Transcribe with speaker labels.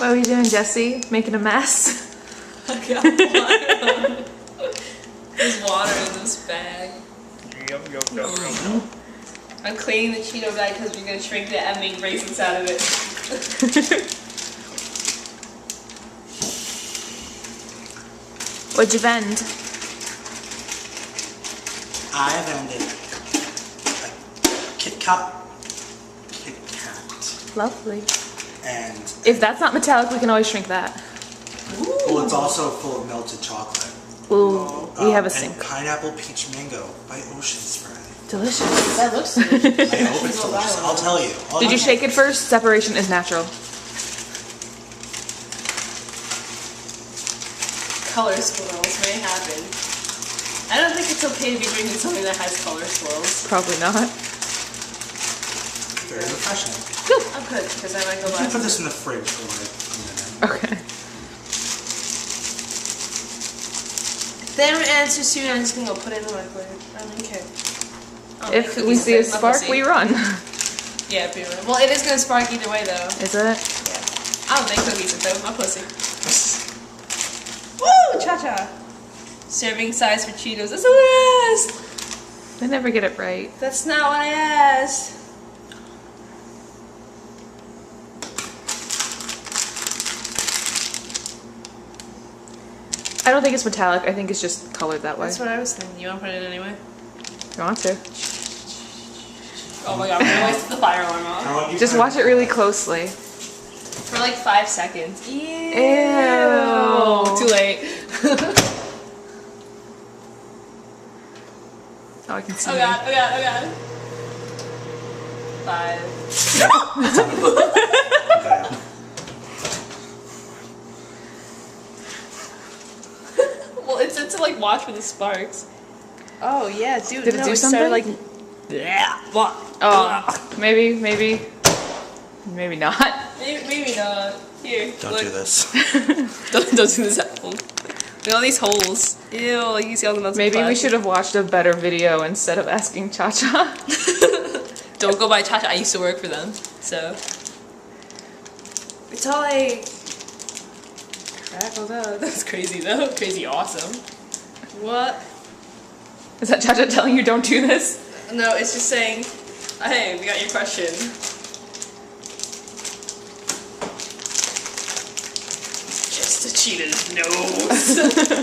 Speaker 1: What are we doing, Jesse? Making a mess?
Speaker 2: I got water. There's water in this bag. I'm cleaning the Cheeto bag because we're going to shrink it and make bracelets out of it.
Speaker 1: What'd you vend?
Speaker 3: I vended a Kit Kat.
Speaker 1: Lovely.
Speaker 3: And
Speaker 1: If that's not metallic, we can always shrink that.
Speaker 3: well, it's also full of melted chocolate.
Speaker 1: Ooh, we have a
Speaker 3: And
Speaker 1: sink.
Speaker 3: pineapple peach mango by Ocean Spray.
Speaker 1: Delicious.
Speaker 2: That looks good.
Speaker 3: I hope it's delicious. I'll tell you.
Speaker 1: Did you shake it first? Separation is natural.
Speaker 2: Color swirls may happen. I don't think it's okay to be drinking something that has color swirls.
Speaker 1: Probably not.
Speaker 3: Very refreshing.
Speaker 2: I'm good, because I might go
Speaker 3: You
Speaker 2: back.
Speaker 3: can put this in the fridge for like a minute.
Speaker 1: Okay.
Speaker 2: If they don't answer soon, I'm just gonna go put it in the microwave. I don't care.
Speaker 1: If we see a spark, we run.
Speaker 2: Yeah, pretty much. Well, it is gonna spark either way, though.
Speaker 1: Is it?
Speaker 2: Yeah. I don't make cookies though. My pussy. Woo! Cha-cha! Serving size for Cheetos. That's what I asked!
Speaker 1: I never get it right.
Speaker 2: That's not what I asked.
Speaker 1: I don't think it's metallic. I think it's just colored that way.
Speaker 2: That's what I was thinking. You want to put it in anyway?
Speaker 1: You want to?
Speaker 2: Oh my god, we're gonna waste the fire alarm off.
Speaker 3: How long you
Speaker 1: Just
Speaker 3: have?
Speaker 1: watch it really closely.
Speaker 2: For like 5 seconds. Ew!
Speaker 1: Ew.
Speaker 2: Too late.
Speaker 1: Oh, I can see.
Speaker 2: Oh god, oh god, oh god. 5. Well, it's to like watch for the sparks. Oh yeah, dude.
Speaker 1: Did it do something?
Speaker 2: Started, like, what?
Speaker 1: Oh, maybe not.
Speaker 2: Maybe not. Here.
Speaker 3: Don't
Speaker 2: look.
Speaker 3: do this.
Speaker 2: Don't do this at home. Look at all these holes. Ew, you can see all the melted
Speaker 1: Maybe we
Speaker 2: plastic.
Speaker 1: should have watched a better video instead of asking Cha-Cha.
Speaker 2: Don't go by Cha-Cha. I used to work for them, so. It's all like crackled up. That's crazy though. Crazy awesome. What?
Speaker 1: Is that Cha-Cha telling you don't do this?
Speaker 2: No, it's just saying, hey, we got your question. Just a cheetah's nose.